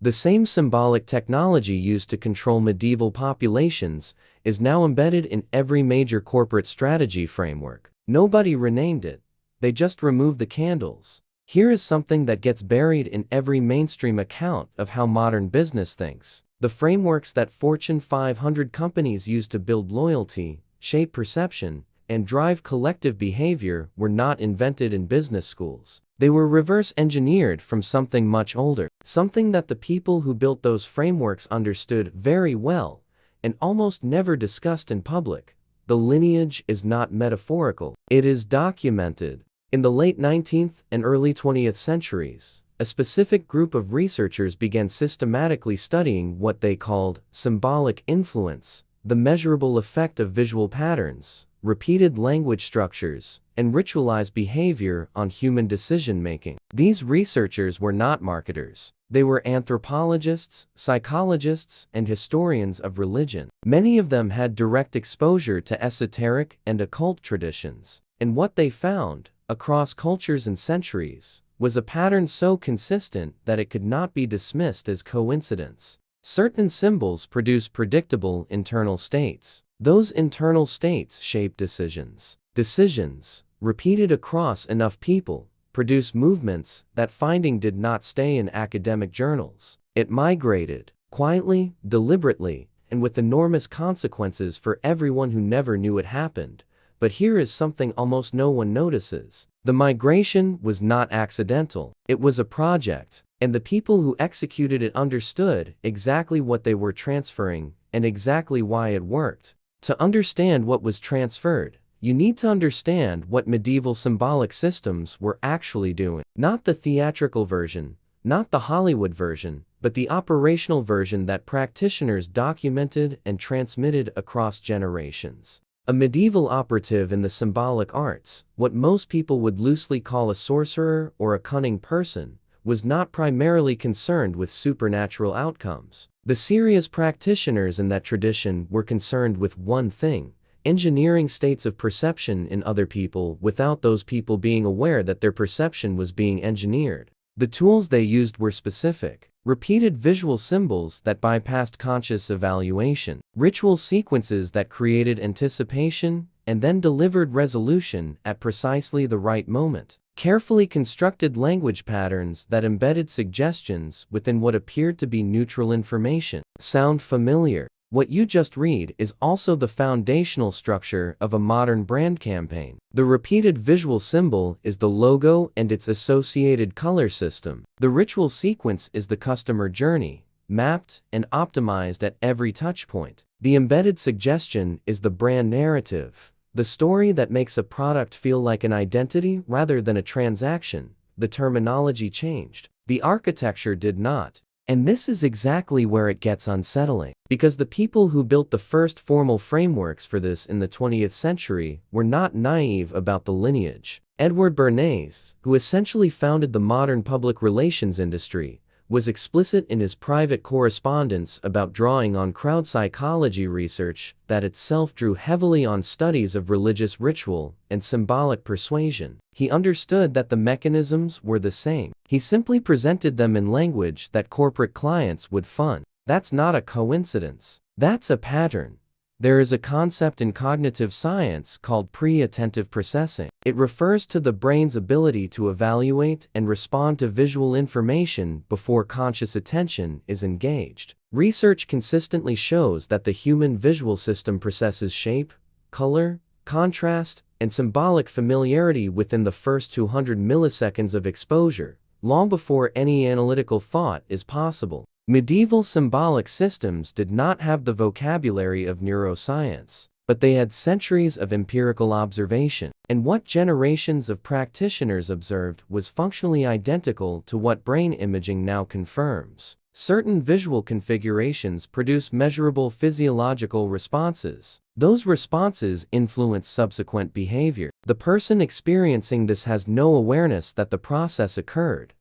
The same symbolic technology used to control medieval populations is now embedded in every major corporate strategy framework. Nobody renamed it, they just removed the candles. Here is something that gets buried in every mainstream account of how modern business thinks. The frameworks that Fortune 500 companies use to build loyalty, shape perception, and drive collective behavior were not invented in business schools. They were reverse engineered from something much older, something that the people who built those frameworks understood very well and almost never discussed in public. The lineage is not metaphorical, it is documented. In the late 19th and early 20th centuries, a specific group of researchers began systematically studying what they called symbolic influence, the measurable effect of visual patterns, repeated language structures, and ritualized behavior on human decision-making. These researchers were not marketers. They were anthropologists, psychologists, and historians of religion. Many of them had direct exposure to esoteric and occult traditions, and what they found, across cultures and centuries, was a pattern so consistent that it could not be dismissed as coincidence. Certain symbols produce predictable internal states. Those internal states shape decisions. Decisions, repeated across enough people, produce movements. That finding did not stay in academic journals. It migrated, quietly, deliberately, and with enormous consequences for everyone who never knew it happened. But here is something almost no one notices. The migration was not accidental. It was a project, and the people who executed it understood exactly what they were transferring and exactly why it worked. To understand what was transferred, you need to understand what medieval symbolic systems were actually doing. Not the theatrical version, not the Hollywood version, but the operational version that practitioners documented and transmitted across generations. A medieval operative in the symbolic arts, what most people would loosely call a sorcerer or a cunning person, was not primarily concerned with supernatural outcomes. The serious practitioners in that tradition were concerned with one thing: engineering states of perception in other people without those people being aware that their perception was being engineered. The tools they used were specific: repeated visual symbols that bypassed conscious evaluation, ritual sequences that created anticipation and then delivered resolution at precisely the right moment, carefully constructed language patterns that embedded suggestions within what appeared to be neutral information. Sound familiar? What you just read is also the foundational structure of a modern brand campaign. The repeated visual symbol is the logo and its associated color system. The ritual sequence is the customer journey, mapped and optimized at every touchpoint. The embedded suggestion is the brand narrative, the story that makes a product feel like an identity rather than a transaction. The terminology changed. The architecture did not. And this is exactly where it gets unsettling, because the people who built the first formal frameworks for this in the 20th century were not naive about the lineage. Edward Bernays, who essentially founded the modern public relations industry, was explicit in his private correspondence about drawing on crowd psychology research that itself drew heavily on studies of religious ritual and symbolic persuasion. He understood that the mechanisms were the same. He simply presented them in language that corporate clients would fund. That's not a coincidence. That's a pattern. There is a concept in cognitive science called pre-attentive processing. It refers to the brain's ability to evaluate and respond to visual information before conscious attention is engaged. Research consistently shows that the human visual system processes shape, color, contrast, and symbolic familiarity within the first 200 milliseconds of exposure, long before any analytical thought is possible. Medieval symbolic systems did not have the vocabulary of neuroscience, but they had centuries of empirical observation, and what generations of practitioners observed was functionally identical to what brain imaging now confirms. Certain visual configurations produce measurable physiological responses. Those responses influence subsequent behavior. The person experiencing this has no awareness that the process occurred.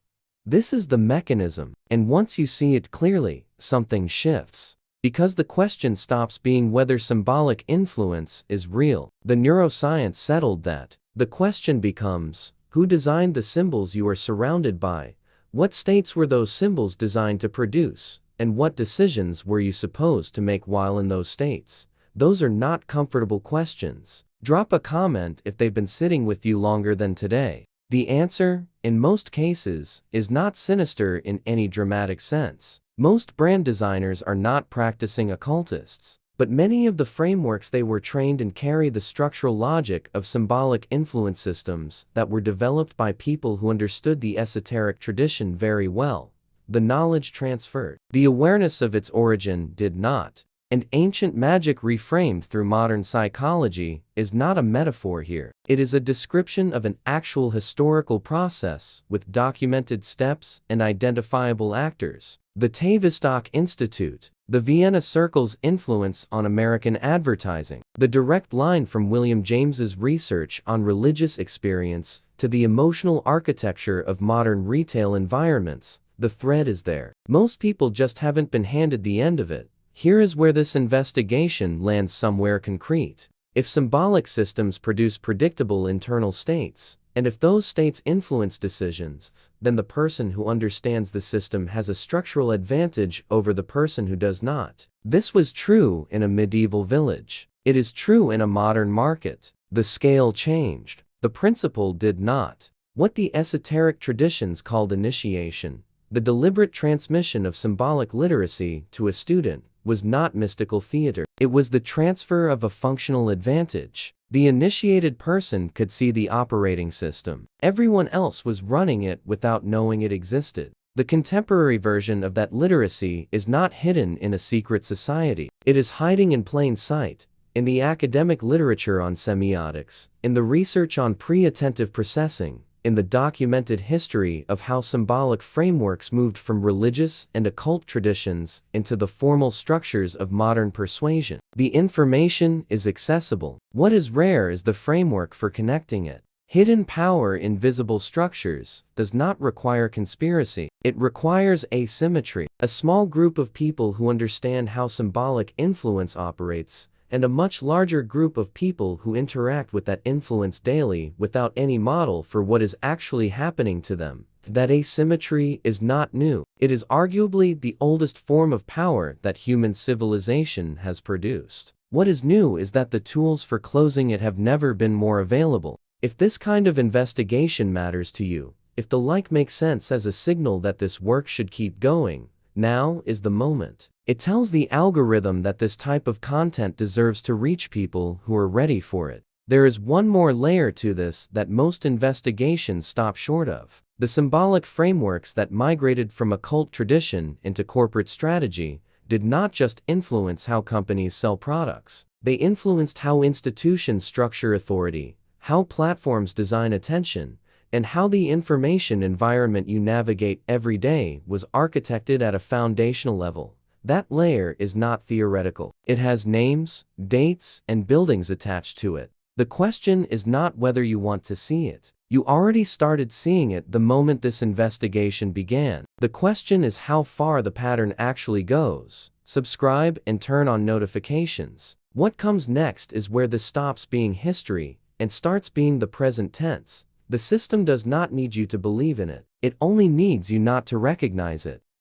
This is the mechanism, and once you see it clearly, something shifts. Because the question stops being whether symbolic influence is real. The neuroscience settled that. The question becomes, who designed the symbols you are surrounded by? What states were those symbols designed to produce, and what decisions were you supposed to make while in those states? Those are not comfortable questions. Drop a comment if they've been sitting with you longer than today. The answer, in most cases, is not sinister in any dramatic sense. Most brand designers are not practicing occultists, but many of the frameworks they were trained in carry the structural logic of symbolic influence systems that were developed by people who understood the esoteric tradition very well. The knowledge transferred. The awareness of its origin did not. And ancient magic reframed through modern psychology is not a metaphor here. It is a description of an actual historical process with documented steps and identifiable actors. The Tavistock Institute, the Vienna Circle's influence on American advertising, the direct line from William James's research on religious experience to the emotional architecture of modern retail environments, the thread is there. Most people just haven't been handed the end of it. Here is where this investigation lands somewhere concrete. If symbolic systems produce predictable internal states, and if those states influence decisions, then the person who understands the system has a structural advantage over the person who does not. This was true in a medieval village. It is true in a modern market. The scale changed. The principle did not. What the esoteric traditions called initiation, the deliberate transmission of symbolic literacy to a student, was not mystical theater. It was the transfer of a functional advantage. The initiated person could see the operating system. Everyone else was running it without knowing it existed. The contemporary version of that literacy is not hidden in a secret society. It is hiding in plain sight, in the academic literature on semiotics, in the research on pre-attentive processing, in the documented history of how symbolic frameworks moved from religious and occult traditions into the formal structures of modern persuasion. The information is accessible. What is rare is the framework for connecting it. Hidden power in visible structures does not require conspiracy. It requires asymmetry. A small group of people who understand how symbolic influence operates, and a much larger group of people who interact with that influence daily without any model for what is actually happening to them. That asymmetry is not new. It is arguably the oldest form of power that human civilization has produced. What is new is that the tools for closing it have never been more available. If this kind of investigation matters to you, if the like makes sense as a signal that this work should keep going, now is the moment. It tells the algorithm that this type of content deserves to reach people who are ready for it. There is one more layer to this that most investigations stop short of. The symbolic frameworks that migrated from occult tradition into corporate strategy did not just influence how companies sell products. They influenced how institutions structure authority, how platforms design attention, and how the information environment you navigate every day was architected at a foundational level. That layer is not theoretical. It has names, dates, and buildings attached to it. The question is not whether you want to see it. You already started seeing it the moment this investigation began. The question is how far the pattern actually goes. Subscribe and turn on notifications. What comes next is where this stops being history and starts being the present tense. The system does not need you to believe in it. It only needs you not to recognize it.